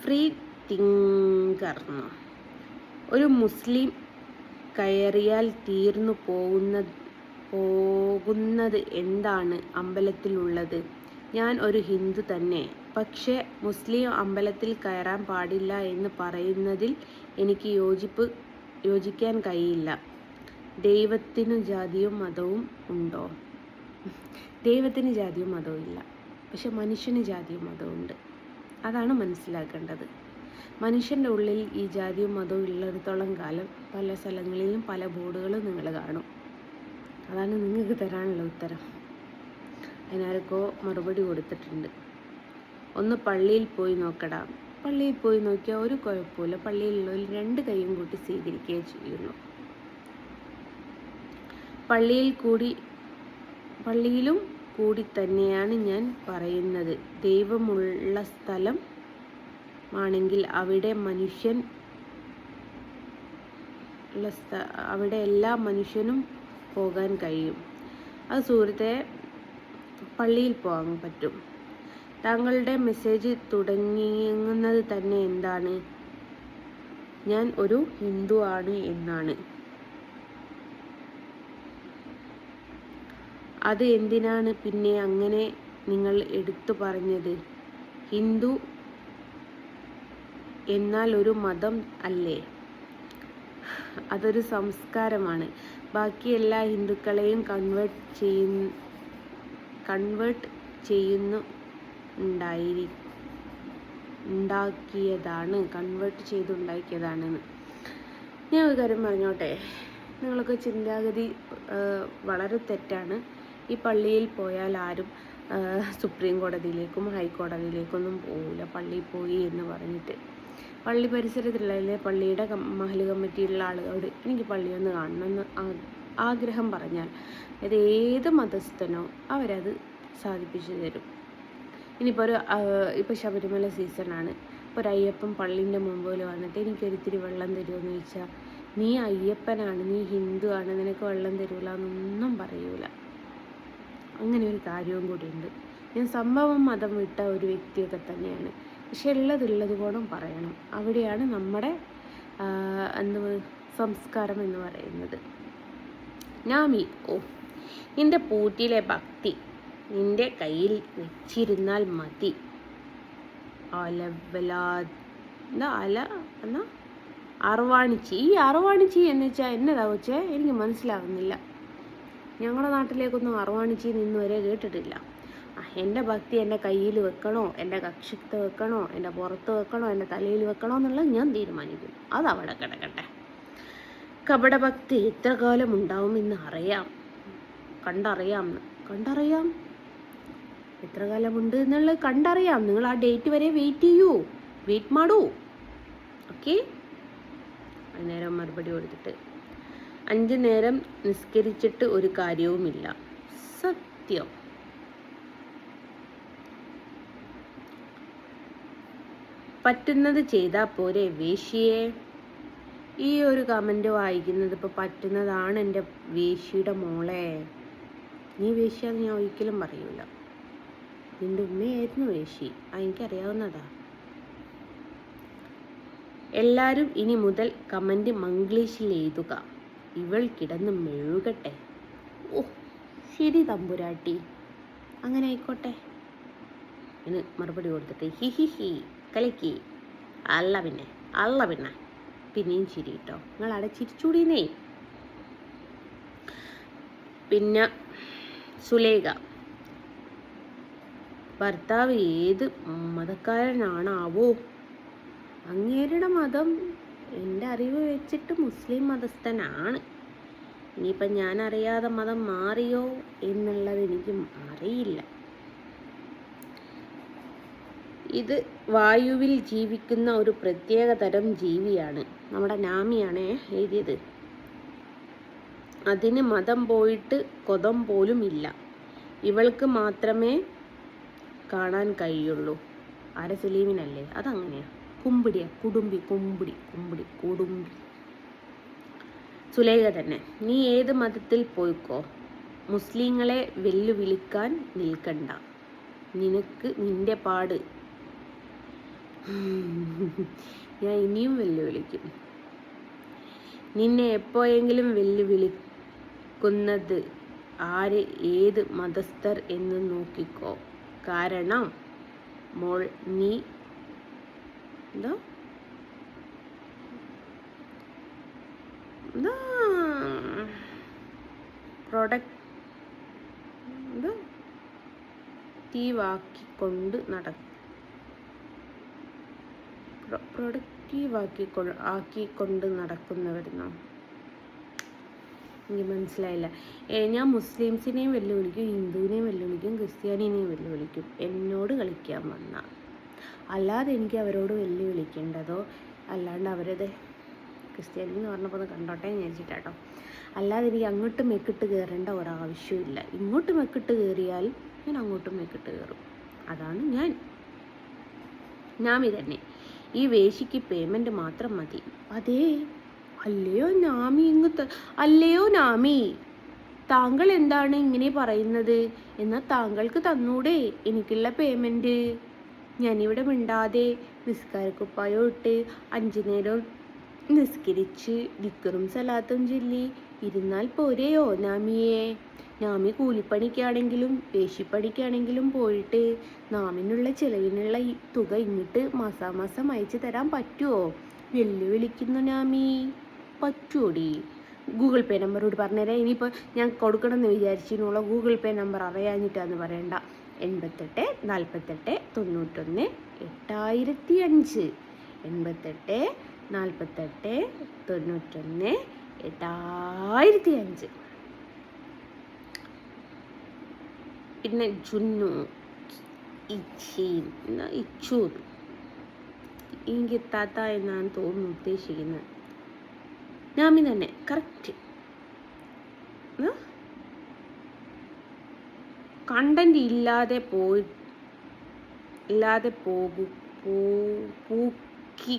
Free thinker. ഒരു മുസ്ലിം കയറിയാൽ തീർന്നു പോകുന്നത് എന്താണ് അമ്പലത്തിലുള്ളത്? ഞാൻ ഒരു ഹിന്ദു തന്നെ, പക്ഷേ മുസ്ലിം അമ്പലത്തിൽ കയറാൻ പാടില്ല എന്ന് പറയുന്നതിൽ എനിക്ക് യോജിക്കാൻ കഴിയില്ല. ദൈവത്തിനു ജാതിയും മതവും ഉണ്ടോ? ദൈവത്തിന് ജാതിയും മതവും ഇല്ല, പക്ഷെ മനുഷ്യന് ജാതിയും മതവും ഉണ്ട്. അതാണ് മനസ്സിലാക്കേണ്ടത്. മനുഷ്യൻ്റെ ഉള്ളിൽ ഈ ജാതിയും മതവും ഉള്ളിടത്തോളം കാലം പല സ്ഥലങ്ങളിലും പല ബോർഡുകളും നിങ്ങൾ കാണും. അതാണ് നിങ്ങൾക്ക് തരാനുള്ള ഉത്തരം. അതിനാർക്കോ മറുപടി കൊടുത്തിട്ടുണ്ട്. ഒന്ന് പള്ളിയിൽ പോയി നോക്കടാ. പള്ളിയിൽ പോയി നോക്കിയാൽ ഒരു കുഴപ്പമില്ല. പള്ളിയിലുള്ളവർ 2 കൈയും കൂട്ടി സ്വീകരിക്കുകയേ ചെയ്യുള്ളൂ. പള്ളിയിലും കൂടി തന്നെയാണ് ഞാൻ പറയുന്നത്. ദൈവമുള്ള സ്ഥലം ആണെങ്കിൽ അവിടെ എല്ലാ മനുഷ്യനും പോകാൻ കഴിയും. അത് സുഹൃത്തെ, പള്ളിയിൽ പോകാൻ പറ്റും. താങ്കളുടെ മെസ്സേജ് തുടങ്ങുന്നത് തന്നെ എന്താണ്? ഞാൻ ഒരു ഹിന്ദു ആണ് എന്നാണ്. അത് എന്തിനാണ് പിന്നെ അങ്ങനെ നിങ്ങൾ എടുത്തു പറഞ്ഞത്? ഹിന്ദു എന്നാൽ ഒരു മതം അല്ലേ? അതൊരു സംസ്കാരമാണ്. ബാക്കി എല്ലാ ഹിന്ദുക്കളെയും കൺവേർട്ട് ചെയ്തുണ്ടാക്കിയതാണെന്ന്. ഞാൻ ഒരു കാര്യം പറഞ്ഞോട്ടെ, നിങ്ങളൊക്കെ ചിന്താഗതി വളരെ തെറ്റാണ്. ഈ പള്ളിയിൽ പോയാൽ ആരും സുപ്രീം കോടതിയിലേക്കും ഹൈക്കോടതിയിലേക്കൊന്നും പോകില്ല. പള്ളിയിൽ പോയി എന്ന് പറഞ്ഞിട്ട് പള്ളി പരിസരത്തുള്ള പള്ളിയുടെ മഹല്ല് കമ്മിറ്റിയിലുള്ള ആളുകളോട് എനിക്ക് പള്ളിയൊന്ന് കാണണമെന്ന് ആഗ്രഹം പറഞ്ഞാൽ അത് ഏത് മതസ്ഥനോ അവരത് സാധിപ്പിച്ചു തരും. ഇനിയിപ്പോൾ ഇപ്പോൾ ശബരിമല സീസണാണ്. ഇപ്പോൾ ഒരു അയ്യപ്പൻ പള്ളീൻ്റെ മുമ്പിൽ വന്നിട്ട് എനിക്കൊരിത്തിരി വെള്ളം തരുമെന്ന് ചോദിച്ചാൽ നീ അയ്യപ്പനാണ്, നീ ഹിന്ദു ആണ്, നിനക്ക് വെള്ളം തരൂല എന്നൊന്നും പറയൂല. അങ്ങനെ ഒരു കാര്യവും കൂടിയുണ്ട്. ഞാൻ സംഭവം മതം വിട്ട ഒരു വ്യക്തിയൊക്കെ തന്നെയാണ്, പക്ഷെ ഉള്ളത് ഗുണം പറയണം. അവിടെയാണ് നമ്മുടെ സംസ്കാരം എന്ന് പറയുന്നത്. നാമി, നിന്റെ പൂറ്റിലെ ഭക്തി നിന്റെ കയ്യിൽ വെച്ചിരുന്നാൽ മതി. അറവാണിച്ചി. ഈ അറവാണിച്ചി എന്ന് വെച്ചാൽ എന്നതാ വെച്ചേ? എനിക്ക് മനസ്സിലാകുന്നില്ല. ഞങ്ങളുടെ നാട്ടിലേക്കൊന്നും അറവാണിച്ചി നിന്ന് വരെ കേട്ടിട്ടില്ല. എൻ്റെ ഭക്തി എൻ്റെ കയ്യിൽ വെക്കണോ, എൻ്റെ കക്ഷത്ത് വെക്കണോ, എൻ്റെ പുറത്ത് വെക്കണോ, എൻ്റെ തലയിൽ വെക്കണോ എന്നുള്ളത് ഞാൻ തീരുമാനിക്കും. അതവിടെ കിടക്കട്ടെ. കപടഭക്തി എത്ര കാലം ഉണ്ടാവുമെന്ന് കണ്ടറിയാം. എത്ര കാലമുണ്ട് എന്നുള്ളത് കണ്ടറിയാം. നിങ്ങൾ ആ ഡേറ്റ് വരെ വെയിറ്റ് മാടൂ. ഓക്കെ. അന്നേരം മറുപടി കൊടുത്തിട്ട് 5 നേരം നിസ്കരിച്ചിട്ട് ഒരു കാര്യവുമില്ല. സത്യം. പറ്റുന്നത് ചെയ്താൽ പോരെ വേശ്യയെ. ഈ ഒരു കമൻറ്റ് വായിക്കുന്നത് ഇപ്പോൾ പറ്റുന്നതാണ് എൻ്റെ വേശ്യയുടെ മോളെ. നീ വേശ്യാന്ന് ഞാൻ ഒരിക്കലും പറയൂല. നിൻ്റെ ഉമ്മയായിരുന്നു വേശ്യ, എനിക്കറിയാവുന്നതാ. എല്ലാവരും ഇനി മുതൽ കമൻറ്റ് മംഗ്ലീഷിൽ എഴുതുക. ഇവൾ കിടന്ന് മെഴുകട്ടെ. ശരി തമ്പുരാട്ടി, അങ്ങനെ ആയിക്കോട്ടെ എന്ന് മറുപടി കൊടുത്തിട്ട് ഹി കലക്കി. അല്ല പിന്നെ പിന്നെയും ചിരി കേട്ടോ. നിങ്ങൾ അവിടെ ചിരിച്ചൂടിന്നേ. പിന്നെ സുലേഖ, ഭർത്താവ് ഏത് മതക്കാരനാണാവോ? അങ്ങേരുടെ മതം എൻ്റെ അറിവ് വെച്ചിട്ട് മുസ്ലിം മതസ്ഥനാണ്. ഇനിയിപ്പം ഞാൻ അറിയാതെ മതം മാറിയോ എന്നുള്ളത് എനിക്കും അറിയില്ല. ഇത് വായുവിൽ ജീവിക്കുന്ന ഒരു പ്രത്യേക തരം ജീവിയാണ്. നമ്മുടെ നാമിയാണ് എഴുതിയത്. അതിന് മതം പോയിട്ട് കൊതം പോലും ഇല്ല, ഇവൾക്ക് മാത്രമേ കാണാൻ കഴിയുള്ളൂ. ആരെ? സലീമിനല്ലേ? അതങ്ങനെയാ. കുമ്പിടിയാ, കുടുംബി, കുമ്പിടി, കുമ്പിടി, കുടുംബി. സുലേഖ തന്നെ, നീ ഏത് മതത്തിൽ പോയിക്കോ, മുസ്ലിങ്ങളെ വെല്ലുവിളിക്കാൻ നിൽക്കണ്ട, നിനക്ക് നിന്റെ പാട്. ഞാൻ ഇനിയും വെല്ലുവിളിക്കും. നിന്നെ എപ്പോഴെങ്കിലും വെല്ലുവിളിക്കുന്നത് ആര്, ഏത് മതസ്ഥർ എന്ന് നോക്കിക്കോ. കാരണം മോൾ നീ എന്താ പ്രൊഡക്റ്റീവാക്കിക്കൊണ്ട് നടക്കുന്നവരെന്നോ? എനിക്ക് മനസ്സിലായില്ല. ഞാൻ മുസ്ലിംസിനെയും വെല്ലുവിളിക്കും, ഹിന്ദുവിനെയും വെല്ലുവിളിക്കും, ക്രിസ്ത്യാനിനെയും വെല്ലുവിളിക്കും എന്നോട് കളിക്കാൻ വന്നാൽ. അല്ലാതെ എനിക്ക് അവരോട് വെല്ലുവിളിക്കേണ്ടതോ, അല്ലാണ്ട് അവരത് ക്രിസ്ത്യാനി എന്ന് പറഞ്ഞപ്പോൾ ഒന്ന് കണ്ടോട്ടെ എന്ന് വിചാരിച്ചിട്ടാട്ടോ. അല്ലാതെ എനിക്ക് അങ്ങോട്ട് മെക്കിട്ട് കയറേണ്ട ഒരാവശ്യമില്ല. ഇങ്ങോട്ട് മെക്കിട്ട് കയറിയാൽ ഞാൻ അങ്ങോട്ടും മെക്കിട്ട് കയറും. അതാണ് ഞാൻ തന്നെ. ഈ വേശിക്ക് പേയ്മെൻറ്റ് മാത്രം മതി. അതേ, അല്ലയോ നാമി, അല്ലയോ നാമി, താങ്കൾ എന്താണ് ഇങ്ങനെ പറയുന്നത്? എന്നാൽ താങ്കൾക്ക് തന്നൂടെ എനിക്കുള്ള പേയ്മെൻറ്റ്? ഞാനിവിടെ മിണ്ടാതെ നിസ്കാരക്കുപ്പായോ ഇട്ട് 5 നേരം നിസ്കരിച്ച് ദിക്റും സലാത്തും ചൊല്ലി ഇരുന്നാൽ പോരെയോ നാമിയെ? നാമി കൂലിപ്പണിക്കാണെങ്കിലും വേശിപ്പണിക്കാണെങ്കിലും പോയിട്ട് നാമിനുള്ള ചിലവിനുള്ള ഈ തുക ഇങ്ങോട്ട് മാസാമാസം അയച്ചു തരാൻ പറ്റുമോ? വെല്ലുവിളിക്കുന്നു നാമി. പറ്റൂടി? ഗൂഗിൾ പേ നമ്പറോട് പറഞ്ഞുതരാം. ഇനിയിപ്പോൾ ഞാൻ കൊടുക്കണമെന്ന് വിചാരിച്ചിനുള്ള ഗൂഗിൾ പേ നമ്പർ അറിയാഞ്ഞിട്ടാന്ന് പറയണ്ട. 88 48 91 8005. 88 48 91 8005. പിന്നെ ജുന്നു, ഇച്ചു, ഇങ്കിത്താത്ത എന്നാണ് തോന്നുന്നു ഉദ്ദേശിക്കുന്നത്. നാമി തന്നെ, കറക്റ്റ്. കണ്ടന്റ് ഇല്ലാതെ പൂക്കി,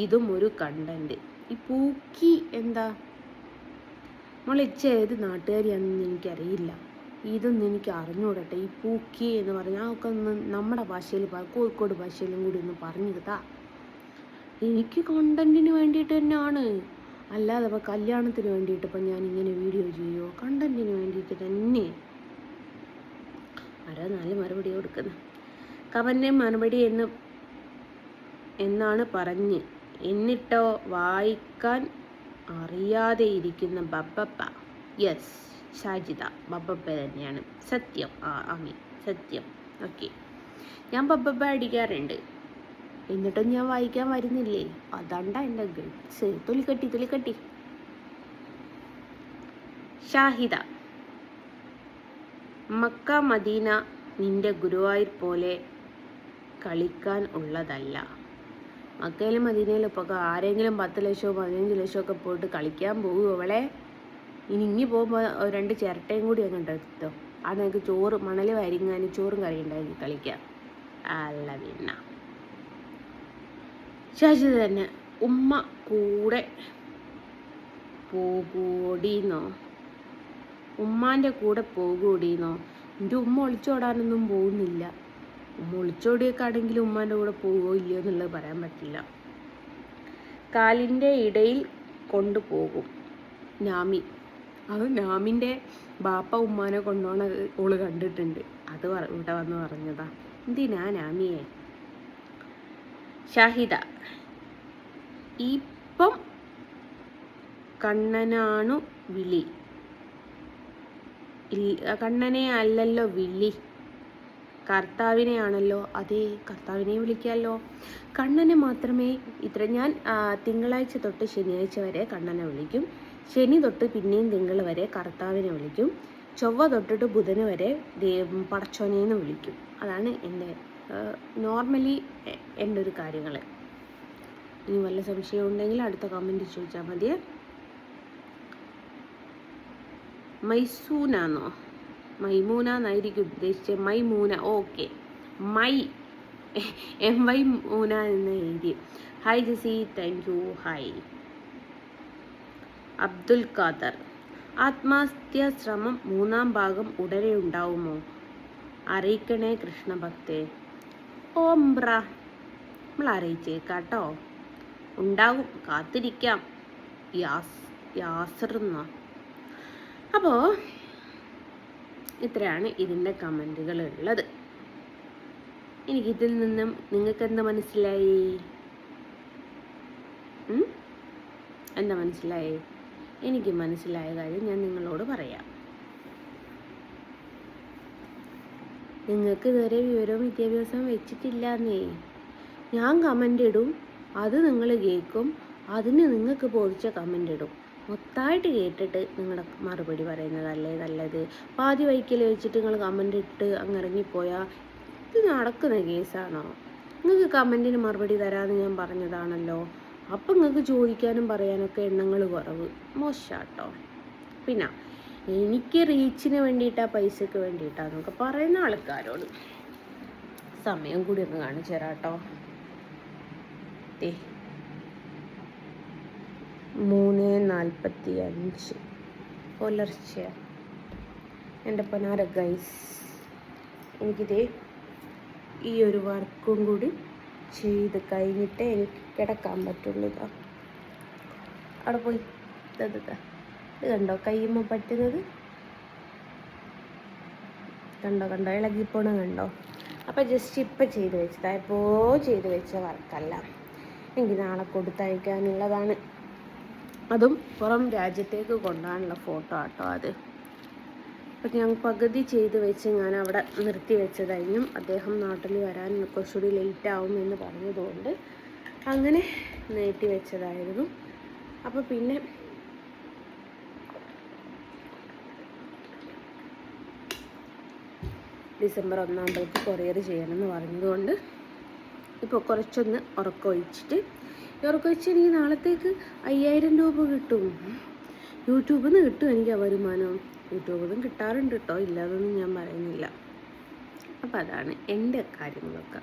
ഇതും ഒരു കണ്ടന്റ്. ഈ പൂക്കി എന്താ? നമ്മളിച്ച ഏത് നാട്ടുകാരിയാണെന്ന് എനിക്കറിയില്ല. ഇതൊന്നും എനിക്ക് അറിഞ്ഞുകൂടട്ടെ. ഈ പൂക്കി എന്ന് പറഞ്ഞാൽ ഒക്കെ ഒന്ന് നമ്മുടെ ഭാഷയിൽ, കോഴിക്കോട് ഭാഷയിലും കൂടി ഒന്ന് പറഞ്ഞു കിട്ടാ. എനിക്ക് കണ്ടന്റിന് വേണ്ടിയിട്ട് തന്നെയാണ്, അല്ലാതെ ഇപ്പോൾ കല്യാണത്തിന് വേണ്ടിയിട്ട് ഇപ്പം ഞാൻ ഇങ്ങനെ വീഡിയോ ചെയ്യുമോ? കണ്ടന്റിന് വേണ്ടിയിട്ട് തന്നെ. ആരോ 4 മറുപടി കൊടുക്കുന്നത്. കമന്റിന് മറുപടി എന്നാണ് പറഞ്ഞ്, എന്നിട്ടോ വായിക്കാൻ അറിയാതെ ഇരിക്കുന്ന ബബ്ബപ്പ. യെസ്, ഷാജിദ ബബ്ബപ്പ തന്നെയാണ്. സത്യം. ആമി, സത്യം. ഓക്കെ, ഞാൻ ബബ്ബപ്പ അടിക്കാറുണ്ട്, എന്നിട്ടും ഞാൻ വായിക്കാൻ വരുന്നില്ലേ? അതാണ്ടാ എൻ്റെ ഗൾസ്. തൊലിക്കട്ടി. ഷാഹിദ, മക്ക മദീന നിന്റെ ഗുരുവായൂർ പോലെ കളിക്കാൻ ഉള്ളതല്ല. മക്കയിലും മദീനയിലും ഇപ്പോൾ ആരെങ്കിലും 10 ലക്ഷമോ 15 ലക്ഷമോ ഒക്കെ പോയിട്ട് കളിക്കാൻ പോകുമോ അവളെ? ഇനി പോകുമ്പോൾ 2 ചിരട്ടയും കൂടി അങ്ങോട്ട് എടുത്തോ. അത് എനിക്ക് ചോറ് മണൽ വരിങ്ങാനും ചോറും കറി ഉണ്ടാക്കി കളിക്കാം. അല്ല പിന്നെ ശാശി തന്നെ, ഉമ്മ കൂടെ പോകൂടിന്നോ? ഉമ്മാൻ്റെ കൂടെ പോകൂടിന്നോ? എൻ്റെ ഉമ്മ ഒളിച്ചോടാനൊന്നും പോകുന്നില്ല. ഉമ്മ ഒളിച്ചോടിയൊക്കെ ആണെങ്കിൽ ഉമ്മാൻ്റെ കൂടെ പോകുമോ ഇല്ലയോ എന്നുള്ളത് പറയാൻ പറ്റില്ല. കാലിൻ്റെ ഇടയിൽ കൊണ്ടുപോകും നാമി. അത് നാമിൻ്റെ ബാപ്പ ഉമ്മാനെ കൊണ്ടുപോകണ ഓള് കണ്ടിട്ടുണ്ട്. അത് ഇവിടെ വന്ന് പറഞ്ഞതാ. എന്തിനാ നാമിയെ? ഷാഹിദ, ഇപ്പം കണ്ണനാണു വിളി, കണ്ണനെ അല്ലല്ലോ വിളി, കർത്താവിനെയാണല്ലോ. അതേ, കർത്താവിനെ വിളിക്കാമല്ലോ. കണ്ണനെ മാത്രമേ ഞാൻ തിങ്കളാഴ്ച തൊട്ട് ശനിയാഴ്ച വരെ കണ്ണനെ വിളിക്കും. ശനി തൊട്ട് പിന്നെയും തിങ്കൾ വരെ കർത്താവിനെ വിളിക്കും. ചൊവ്വ തൊട്ടിട്ട് ബുധന് വരെ പടച്ചോനേന്ന് വിളിക്കും. അതാണ് എൻ്റെ നോർമലി എൻ്റെ ഒരു കാര്യങ്ങൾ. ഇനി വല്ല സംശയം ഉണ്ടെങ്കിൽ അടുത്ത കമൻറ്റ് ചോദിച്ചാൽ മതിയേ. മൈസൂനാന്നോ, മൈമൂന എന്നായിരിക്കും ഉദ്ദേശിച്ചത്. മൈമൂന, ഓക്കെ. MY മൂന എന്ന് എഴുതി. Hi Jessy, thank you. Hi Abdul Khader, ആത്മഹത്യാ ശ്രമം 3-ാം ഭാഗം ഉടനെ ഉണ്ടാവുമോ? അറിയിക്കണേ കൃഷ്ണഭക്തേ. ഓംബ്ര, നമ്മൾ അറിയിച്ചേക്കാട്ടോ. ഉണ്ടാകും, കാത്തിരിക്കാം. യാസർന്നോ. അപ്പോൾ ഇത്രയാണ് ഇതിൻ്റെ കമൻറ്റുകൾ ഉള്ളത്. എനിക്കിതിൽ നിന്നും നിങ്ങൾക്ക് എന്താ മനസ്സിലായി? എന്താ മനസ്സിലായി? എനിക്ക് മനസ്സിലായ കാര്യം ഞാൻ നിങ്ങളോട് പറയാം. നിങ്ങൾക്ക് ഇതുവരെ വിവരവും വിദ്യാഭ്യാസവും വെച്ചിട്ടില്ലാന്നേ. ഞാൻ കമൻ്റ് ഇടും, അത് നിങ്ങൾ കേൾക്കും, അതിന് നിങ്ങൾക്ക് പൊതിച്ച കമൻ്റ് ഇടും. മൊത്തമായിട്ട് കേട്ടിട്ട് നിങ്ങളുടെ മറുപടി പറയുന്നതല്ലേ നല്ലത്. പാതി വൈക്കൽ വെച്ചിട്ട് നിങ്ങൾ കമൻ്റ് ഇട്ട് അങ്ങ് ഇറങ്ങിപ്പോയാൽ ഇത് നടക്കുന്ന കേസാണോ? നിങ്ങൾക്ക് കമൻറ്റിന് മറുപടി തരാമെന്ന് ഞാൻ പറഞ്ഞതാണല്ലോ. അപ്പം നിങ്ങൾക്ക് ചോദിക്കാനും പറയാനൊക്കെ എണ്ണങ്ങൾ കുറവ്. മോശാട്ടോ. പിന്നെ എനിക്ക് റീച്ചിന് വേണ്ടിയിട്ടാ, പൈസക്ക് വേണ്ടിയിട്ടാന്നൊക്കെ പറയുന്ന ആൾക്കാരോട് സമയം കൂടി ഒന്ന് കാണിച്ചു തരാട്ടോ. 3:45 പുലർച്ച. എൻ്റെ പൊന്നാര ഗൈസ്, എനിക്കിത് ഈ ഒരു വർക്കും കൂടി ചെയ്ത് കഴിഞ്ഞിട്ടേ എനിക്ക് കിടക്കാൻ പറ്റുള്ളൂ. അവിടെ പോയി ഇത് കണ്ടോ, കയ്യുമ്മ പറ്റുന്നത് കണ്ടോ ഇളകിപ്പോണ കണ്ടോ. അപ്പോൾ ജസ്റ്റ് ഇപ്പം ചെയ്ത് വെച്ചതാ, എപ്പോൾ ചെയ്ത് വെച്ച വർക്കല്ല. എനിക്ക് നാളെ കൊടുത്തയക്കാനുള്ളതാണ്. അതും പുറം രാജ്യത്തേക്ക് കൊണ്ടുപോകാനുള്ള ഫോട്ടോ ആട്ടോ അത്. അപ്പം ഞാൻ പകുതി ചെയ്ത് വെച്ച് ഞാൻ അവിടെ നിർത്തി വെച്ചതായിരുന്നു. അദ്ദേഹം നാട്ടിൽ വരാൻ കുറച്ചുകൂടി ലേറ്റ് ആവും എന്ന് പറഞ്ഞതുകൊണ്ട് അങ്ങനെ നീട്ടി വെച്ചതായിരുന്നു. അപ്പോൾ പിന്നെ ഡിസംബർ 1 കൊറിയർ ചെയ്യണമെന്ന് പറഞ്ഞതുകൊണ്ട് ഇപ്പോൾ കുറച്ചൊന്ന് ഉറക്കമൊഴിച്ചിട്ട് എനിക്ക് നാളത്തേക്ക് 5000 രൂപ കിട്ടും. യൂട്യൂബിൽ നിന്ന് കിട്ടും എനിക്ക് ആ വരുമാനം. യൂട്യൂബിൽ നിന്ന് കിട്ടാറുണ്ട് കേട്ടോ, ഇല്ലാതൊന്നും ഞാൻ പറയുന്നില്ല. അപ്പോൾ അതാണ് എൻ്റെ കാര്യങ്ങളൊക്കെ.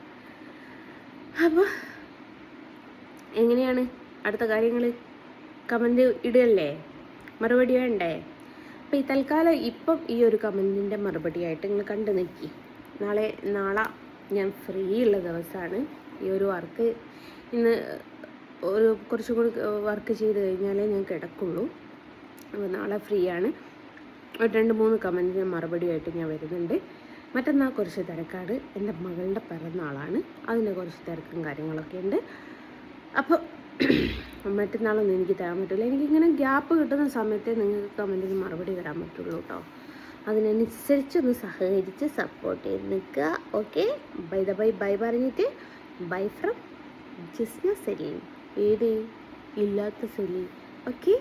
അപ്പോൾ എങ്ങനെയാണ് അടുത്ത കാര്യങ്ങൾ? കമൻറ്റ് ഇടുകയല്ലേ, മറുപടി വേണ്ടേ? അപ്പോൾ ഈ തൽക്കാലം ഇപ്പം ഈ ഒരു കമൻറ്റിൻ്റെ മറുപടിയായിട്ട് നിങ്ങൾ കണ്ടു നിൽക്കി. നാളെ ഞാൻ ഫ്രീ ഉള്ള ദിവസമാണ്. ഈ ഒരു വർക്ക് ഇന്ന് ഒരു കുറച്ചും കൂടി വർക്ക് ചെയ്ത് കഴിഞ്ഞാലേ ഞാൻ കിടക്കുള്ളൂ. അപ്പോൾ നാളെ ഫ്രീ ആണ്. ഒരു 2-3 കമൻറ്റിന് മറുപടിയായിട്ട് ഞാൻ വരുന്നുണ്ട്. മറ്റന്നാൾ കുറച്ച് തിരക്കാണ്, എൻ്റെ മകളുടെ പിറന്നാളാണ്, അതിൻ്റെ കുറച്ച് തിരക്കും കാര്യങ്ങളൊക്കെ ഉണ്ട്. അപ്പോൾ മറ്റന്നാളൊന്നും എനിക്ക് തരാൻ പറ്റില്ല. എനിക്കിങ്ങനെ ഗ്യാപ്പ് കിട്ടുന്ന സമയത്തേ നിങ്ങൾക്ക് കമൻറ്റിന് മറുപടി തരാൻ പറ്റുള്ളൂ കേട്ടോ. അതിനനുസരിച്ചൊന്ന് സഹകരിച്ച് സപ്പോർട്ട് ചെയ്ത് നിൽക്കുക. ഓക്കെ, ബൈ പറഞ്ഞിട്ട് ബൈ ഫ്രം ജിസ്ന സലീം. ഏത് ഇല്ലാത്ത സലീം. ഓക്കെ.